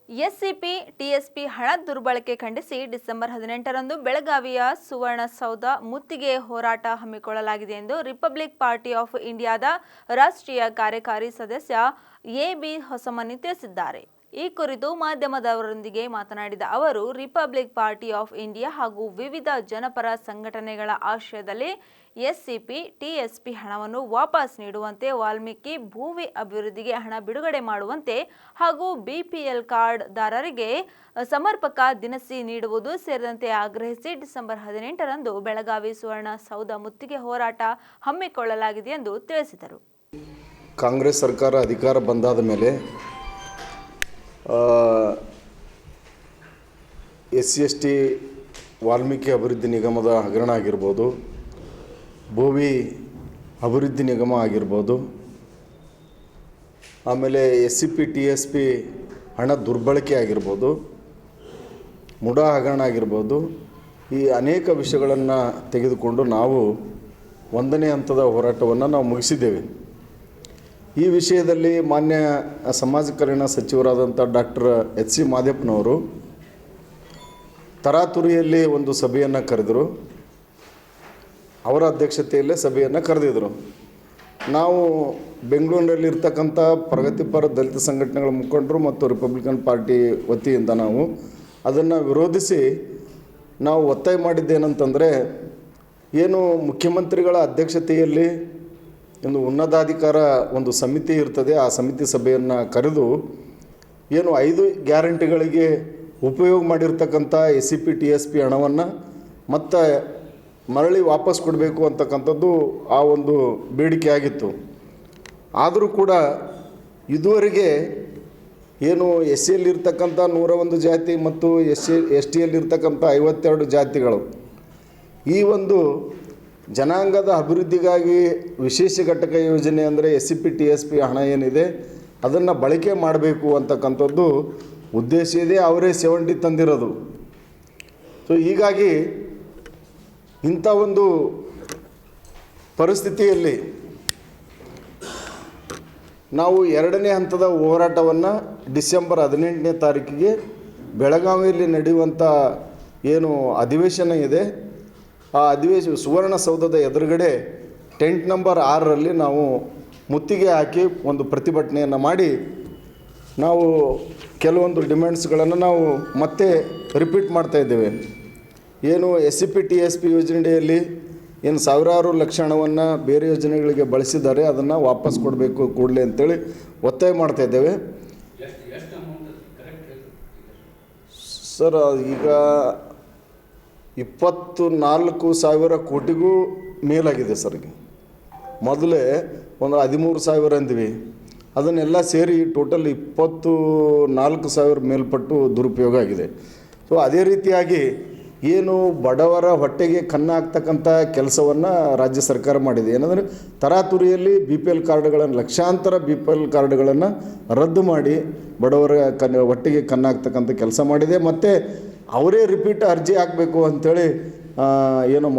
SCP TSP ಹಣ ದುರ್ಬಳಕೆ ಖಂಡಿಸಿ ಡಿಸೆಂಬರ್ 18ರಂದು ಬೆಳಗಾವಿಯ ಸುವರ್ಣಸೌಧ ಮುತ್ತಿಗೆ ಹೋರಾಟ ಹಮ್ಮಿಕೊಳ್ಳಲಾಗಿದೆ ಎಂದು ರಿಪಬ್ಲಿಕ್ ಪಾರ್ಟಿ ಆಫ್ ಇಂಡಿಯಾದ ರಾಷ್ಟ್ರೀಯ ಕಾರ್ಯಕಾರಿ ಸದಸ್ಯ ಎಬಿ ಹೊಸಮನಿ ತಿಳಿಸಿದ್ದಾರೆ. ಈ ಕುರಿತು ಮಾಧ್ಯಮದವರೊಂದಿಗೆ ಮಾತನಾಡಿದ ಅವರು, ರಿಪಬ್ಲಿಕ್ ಪಾರ್ಟಿ ಆಫ್ ಇಂಡಿಯಾ ಹಾಗೂ ವಿವಿಧ ಜನಪರ ಸಂಘಟನೆಗಳ ಆಶ್ರಯದಲ್ಲಿ ಎಸ್ಸಿಪಿ ಟಿಎಸ್ಪಿ ಹಣವನ್ನು ವಾಪಸ್ ನೀಡುವಂತೆ, ವಾಲ್ಮೀಕಿ ಭೂವಿ ಅಭಿವೃದ್ಧಿಗೆ ಹಣ ಬಿಡುಗಡೆ ಮಾಡುವಂತೆ ಹಾಗೂ ಬಿಪಿಎಲ್ ಕಾರ್ಡ್ದಾರರಿಗೆ ಸಮರ್ಪಕ ದಿನಸಿ ನೀಡುವುದು ಸೇರಿದಂತೆ ಆಗ್ರಹಿಸಿ ಡಿಸೆಂಬರ್ 18ರಂದು ಬೆಳಗಾವಿ ಸುವರ್ಣಸೌಧ ಮುತ್ತಿಗೆ ಹೋರಾಟ ಹಮ್ಮಿಕೊಳ್ಳಲಾಗಿದೆ ಎಂದು ತಿಳಿಸಿದರು. ಕಾಂಗ್ರೆಸ್ ಸರ್ಕಾರ ಅಧಿಕಾರ ಬಂದಾದ ಮೇಲೆ SC/ST ವಾಲ್ಮೀಕಿ ಅಭಿವೃದ್ಧಿ ನಿಗಮದ ಹಗರಣ ಆಗಿರ್ಬೋದು, ಭೂವಿ ಅಭಿವೃದ್ಧಿ ನಿಗಮ ಆಗಿರ್ಬೋದು, ಆಮೇಲೆ SCP TSP ಹಣ ದುರ್ಬಳಕೆ ಆಗಿರ್ಬೋದು, ಮುಡಾ ಹಗರಣ ಆಗಿರ್ಬೋದು, ಈ ಅನೇಕ ವಿಷಯಗಳನ್ನು ತೆಗೆದುಕೊಂಡು ನಾವು 1ನೇ ಹಂತದ ಹೋರಾಟವನ್ನು ನಾವು ಮುಗಿಸಿದ್ದೇವೆ. ಈ ವಿಷಯದಲ್ಲಿ ಮಾನ್ಯ ಸಮಾಜ ಕಲ್ಯಾಣ ಸಚಿವರಾದಂಥ ಡಾಕ್ಟರ್ H.C. ಮಾದೇಪ್ಪನವರು ತರಾತುರಿಯಲ್ಲಿ ಒಂದು ಸಭೆಯನ್ನು ಕರೆದರು. ಅವರ ಅಧ್ಯಕ್ಷತೆಯಲ್ಲೇ ಸಭೆಯನ್ನು ಕರೆದಿದ್ದರು. ನಾವು ಬೆಂಗಳೂರಿನಲ್ಲಿರ್ತಕ್ಕಂಥ ಪ್ರಗತಿಪರ ದಲಿತ ಸಂಘಟನೆಗಳ ಮುಖಂಡರು ಮತ್ತು ರಿಪಬ್ಲಿಕನ್ ಪಾರ್ಟಿ ವತಿಯಿಂದ ನಾವು ಅದನ್ನು ವಿರೋಧಿಸಿ ನಾವು ಒತ್ತಾಯ ಮಾಡಿದ್ದೇನಂತಂದರೆ, ಏನು ಮುಖ್ಯಮಂತ್ರಿಗಳ ಅಧ್ಯಕ್ಷತೆಯಲ್ಲಿ ಒಂದು ಉನ್ನತಾಧಿಕಾರ ಒಂದು ಸಮಿತಿ ಇರ್ತದೆ, ಆ ಸಮಿತಿ ಸಭೆಯನ್ನು ಕರೆದು ಏನು 5 ಗ್ಯಾರಂಟಿಗಳಿಗೆ ಉಪಯೋಗ ಮಾಡಿರ್ತಕ್ಕಂಥ SCP TSP ಹಣವನ್ನು ಮತ್ತೆ ಮರಳಿ ವಾಪಸ್ ಕೊಡಬೇಕು ಅಂತಕ್ಕಂಥದ್ದು ಆ ಒಂದು ಬೇಡಿಕೆ ಆಗಿತ್ತು. ಆದರೂ ಕೂಡ ಇದುವರೆಗೆ ಏನು SCಯಲ್ಲಿರ್ತಕ್ಕಂಥ 101 ಜಾತಿ ಮತ್ತು STಯಲ್ಲಿರ್ತಕ್ಕಂಥ 52 ಜಾತಿಗಳು ಈ ಒಂದು ಜನಾಂಗದ ಅಭಿವೃದ್ಧಿಗಾಗಿ ವಿಶೇಷ ಘಟಕ ಯೋಜನೆ ಅಂದರೆ SCP TSP ಹಣ ಏನಿದೆ ಅದನ್ನು ಬಳಕೆ ಮಾಡಬೇಕು ಅಂತಕ್ಕಂಥದ್ದು ಉದ್ದೇಶ ಇದೆ. ಅವರೇ 70 ತಂದಿರೋದು. ಸೊ ಹೀಗಾಗಿ ಇಂಥ ಒಂದು ಪರಿಸ್ಥಿತಿಯಲ್ಲಿ ನಾವು 2ನೇ ಹಂತದ ಹೋರಾಟವನ್ನು ಡಿಸೆಂಬರ್ 18ನೇ ತಾರೀಕಿಗೆ ಬೆಳಗಾವಿಯಲ್ಲಿ ನಡೆಯುವಂಥ ಏನು ಅಧಿವೇಶನ ಇದೆ, ಆ ಸುವರ್ಣಸೌಧದ ಎದುರುಗಡೆ ಟೆಂಟ್ ನಂಬರ್ 6ರಲ್ಲಿ ನಾವು ಮುತ್ತಿಗೆ ಹಾಕಿ ಒಂದು ಪ್ರತಿಭಟನೆಯನ್ನು ಮಾಡಿ ನಾವು ಕೆಲವೊಂದು ಡಿಮ್ಯಾಂಡ್ಸ್ಗಳನ್ನು ನಾವು ಮತ್ತೆ ರಿಪೀಟ್ ಮಾಡ್ತಾ ಇದ್ದೇವೆ. ಏನು SCP TSP ಯೋಜನೆಯಲ್ಲಿ ಏನು ಸಾವಿರಾರು ಲಕ್ಷ ಹಣವನ್ನು ಬೇರೆ ಯೋಜನೆಗಳಿಗೆ ಬಳಸಿದ್ದಾರೆ, ಅದನ್ನು ವಾಪಸ್ ಕೊಡಬೇಕು ಕೂಡಲೇ ಅಂತೇಳಿ ಒತ್ತಾಯ ಮಾಡ್ತಾ ಇದ್ದೇವೆ. ಸರ್, ಈಗ 24,000 ಕೋಟಿಗೂ ಮೇಲಾಗಿದೆ ಸರ್. ಈಗ ಮೊದಲೇ ಒಂದು 13,000 ಅಂದ್ವಿ, ಅದನ್ನೆಲ್ಲ ಸೇರಿ ಟೋಟಲ್ 24,000 ಮೇಲ್ಪಟ್ಟು ದುರುಪಯೋಗ ಆಗಿದೆ. ಸೊ ಅದೇ ರೀತಿಯಾಗಿ ಏನು ಬಡವರ ಹೊಟ್ಟೆಗೆ ಕನ್ನ ಹಾಕ್ತಕ್ಕಂಥ ಕೆಲಸವನ್ನು ರಾಜ್ಯ ಸರ್ಕಾರ ಮಾಡಿದೆ. ಏನಂದರೆ ತರಾತುರಿಯಲ್ಲಿ BPL ಕಾರ್ಡ್ಗಳನ್ನು, ಲಕ್ಷಾಂತರ BPL ಕಾರ್ಡ್ಗಳನ್ನು ರದ್ದು ಮಾಡಿ ಬಡವರ ಹೊಟ್ಟೆಗೆ ಕನ್ನ ಹಾಕ್ತಕ್ಕಂಥ ಕೆಲಸ ಮಾಡಿದೆ. ಮತ್ತು ಅವರೇ ರಿಪೀಟ್ ಅರ್ಜಿ ಹಾಕಬೇಕು ಅಂಥೇಳಿ ಏನು